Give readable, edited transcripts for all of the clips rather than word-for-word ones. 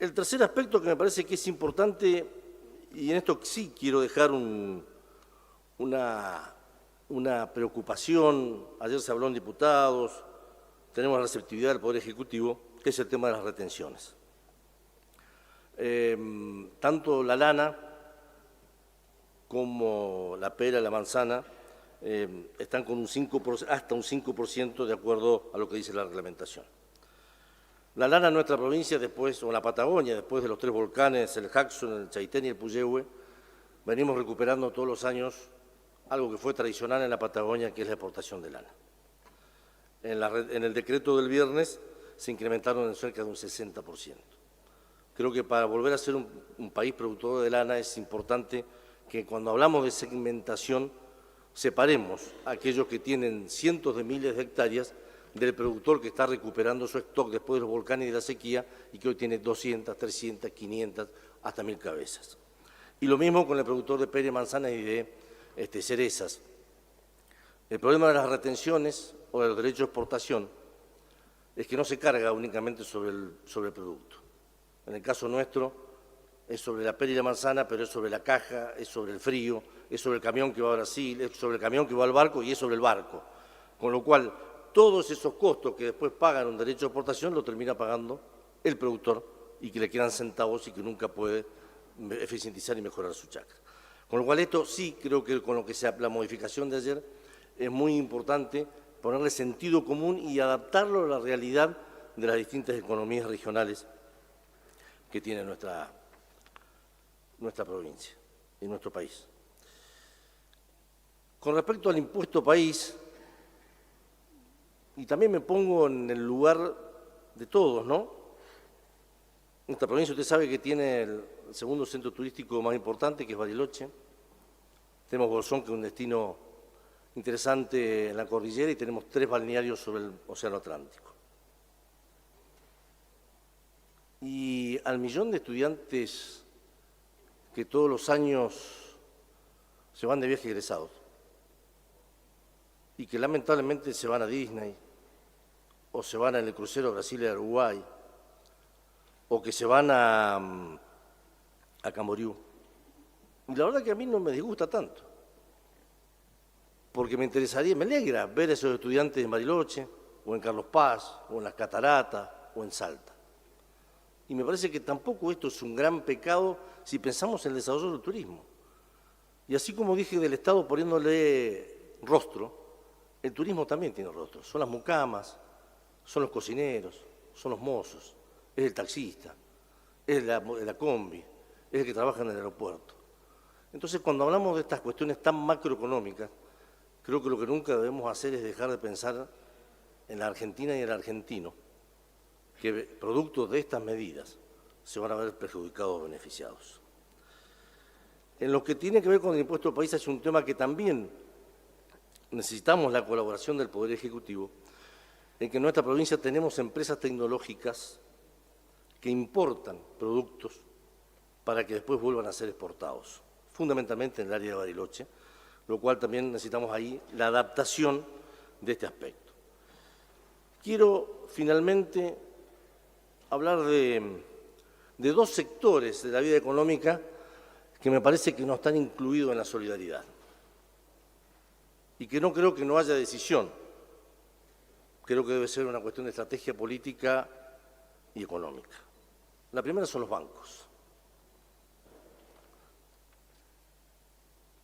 El tercer aspecto que me parece que es importante, y en esto sí quiero dejar una preocupación, ayer se habló en diputados, tenemos la receptividad del Poder Ejecutivo, que es el tema de las retenciones. Tanto la lana como la pera y la manzana están con hasta un 5% de acuerdo a lo que dice la reglamentación. La lana en nuestra provincia, después, o en la Patagonia, después de los 3 volcanes, el Jackson, el Chaitén y el Puyehue, venimos recuperando todos los años algo que fue tradicional en la Patagonia, que es la exportación de lana. En el decreto del viernes se incrementaron en cerca de un 60%. Creo que para volver a ser un país productor de lana es importante que cuando hablamos de segmentación separemos a aquellos que tienen cientos de miles de hectáreas del productor que está recuperando su stock después de los volcanes y de la sequía y que hoy tiene 200, 300, 500, hasta 1000 cabezas. Y lo mismo con el productor de pera y manzana y de cerezas. El problema de las retenciones o de los derechos de exportación es que no se carga únicamente sobre el producto. En el caso nuestro es sobre la pera y la manzana, pero es sobre la caja, es sobre el frío, es sobre el camión que va a Brasil, es sobre el camión que va al barco y es sobre el barco. Con lo cual, todos esos costos que después pagan un derecho de exportación lo termina pagando el productor y que le quedan centavos y que nunca puede eficientizar y mejorar su chacra. Con lo cual, esto sí creo que con lo que la modificación de ayer es muy importante ponerle sentido común y adaptarlo a la realidad de las distintas economías regionales que tiene nuestra provincia y nuestro país. Con respecto al impuesto país, y también me pongo en el lugar de todos, ¿no? Nuestra provincia, usted sabe que tiene el segundo centro turístico más importante, que es Bariloche. Tenemos Bolsón, que es un destino interesante en la cordillera, y tenemos 3 balnearios sobre el Océano Atlántico. Y al millón de estudiantes que todos los años se van de viaje egresados y que lamentablemente se van a Disney o se van en el crucero a Brasil y a Uruguay o que se van a Camboriú. Y la verdad que a mí no me disgusta tanto, porque me alegra ver a esos estudiantes en Bariloche o en Carlos Paz o en las Cataratas o en Salta. Y me parece que tampoco esto es un gran pecado si pensamos en el desarrollo del turismo. Y así como dije del Estado poniéndole rostro, el turismo también tiene rostro. Son las mucamas, son los cocineros, son los mozos, es el taxista, es la combi, es el que trabaja en el aeropuerto. Entonces, cuando hablamos de estas cuestiones tan macroeconómicas, creo que lo que nunca debemos hacer es dejar de pensar en la Argentina y el argentino, que producto de estas medidas se van a ver perjudicados o beneficiados. En lo que tiene que ver con el impuesto al país es un tema que también necesitamos la colaboración del Poder Ejecutivo, en que en nuestra provincia tenemos empresas tecnológicas que importan productos para que después vuelvan a ser exportados, fundamentalmente en el área de Bariloche, lo cual también necesitamos ahí la adaptación de este aspecto. Quiero finalmente hablar de 2 sectores de la vida económica que me parece que no están incluidos en la solidaridad y que no creo que no haya decisión. Creo que debe ser una cuestión de estrategia política y económica. La primera son los bancos.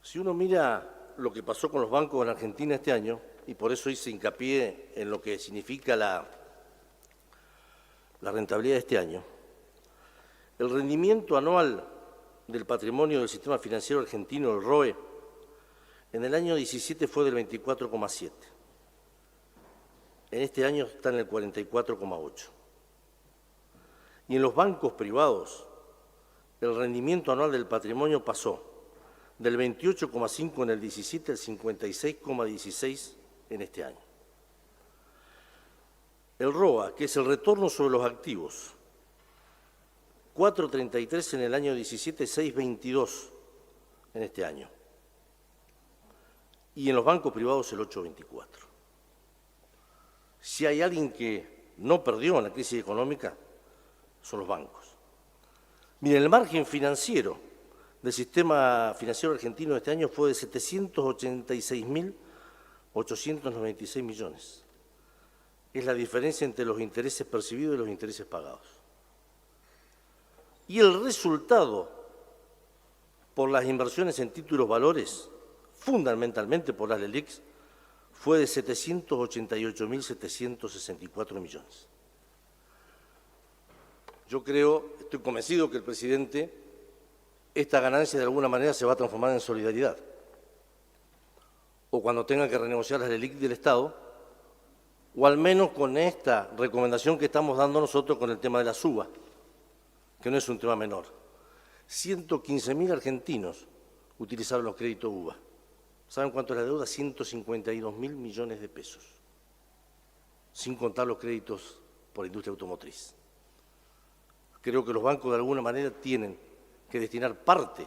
Si uno mira lo que pasó con los bancos en Argentina este año, y por eso hice hincapié en lo que significa la rentabilidad de este año, el rendimiento anual del patrimonio del sistema financiero argentino, el ROE, en el año 17 fue del 24,7. En este año está en el 44,8. Y en los bancos privados, el rendimiento anual del patrimonio pasó del 28,5 en el 17 al 56,16 en este año. El ROA, que es el retorno sobre los activos, 4,33 en el año 17, 6,22 en este año. Y en los bancos privados el 8,24. Si hay alguien que no perdió en la crisis económica, son los bancos. Mire, el margen financiero del sistema financiero argentino este año fue de 786.896 millones. Es la diferencia entre los intereses percibidos y los intereses pagados. Y el resultado por las inversiones en títulos valores, fundamentalmente por las LELIQs, fue de 788.764 millones. Yo estoy convencido que el presidente, esta ganancia de alguna manera se va a transformar en solidaridad. O cuando tenga que renegociar las LELIQ del Estado, o al menos con esta recomendación que estamos dando nosotros con el tema de la suba, que no es un tema menor. 115.000 argentinos utilizaron los créditos UVA. ¿Saben cuánto es la deuda? 152.000 millones de pesos, sin contar los créditos por industria automotriz. Creo que los bancos de alguna manera tienen que destinar parte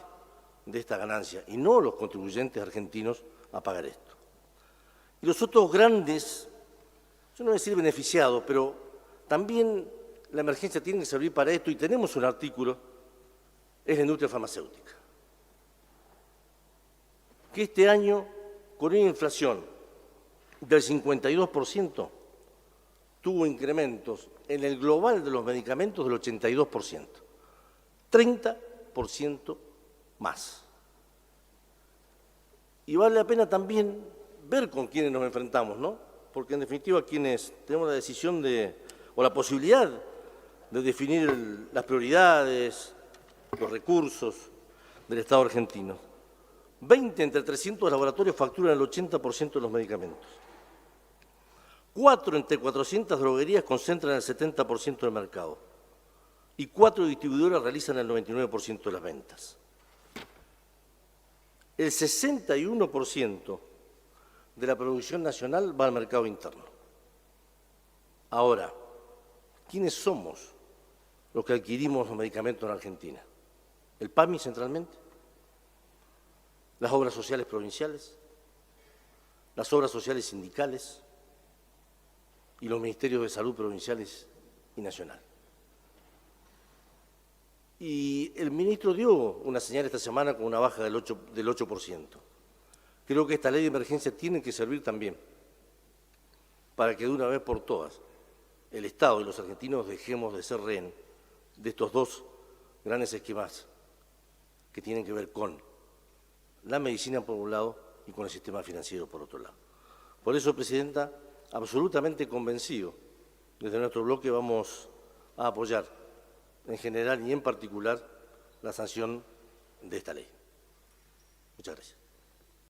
de esta ganancia y no los contribuyentes argentinos a pagar esto. Y los otros grandes, yo no voy a decir beneficiados, pero también la emergencia tiene que servir para esto y tenemos un artículo, es la industria farmacéutica, que este año, con una inflación del 52%, tuvo incrementos en el global de los medicamentos del 82%, 30% más. Y vale la pena también ver con quiénes nos enfrentamos, ¿no? Porque en definitiva quienes tenemos la decisión o la posibilidad de definir las prioridades, los recursos del Estado argentino. 20 entre 300 laboratorios facturan el 80% de los medicamentos. 4 entre 400 droguerías concentran el 70% del mercado. Y 4 distribuidoras realizan el 99% de las ventas. El 61% de la producción nacional va al mercado interno. Ahora, ¿quiénes somos los que adquirimos los medicamentos en Argentina? ¿El PAMI centralmente? ¿Las obras sociales provinciales? ¿Las obras sociales sindicales? ¿Y los ministerios de salud provinciales y nacional? Y el ministro dio una señal esta semana con una baja del 8%. Creo que esta ley de emergencia tiene que servir también para que de una vez por todas el Estado y los argentinos dejemos de ser rehén de estos dos grandes esquemas que tienen que ver con la medicina por un lado y con el sistema financiero por otro lado. Por eso, Presidenta, absolutamente convencido, desde nuestro bloque vamos a apoyar en general y en particular la sanción de esta ley. Muchas gracias.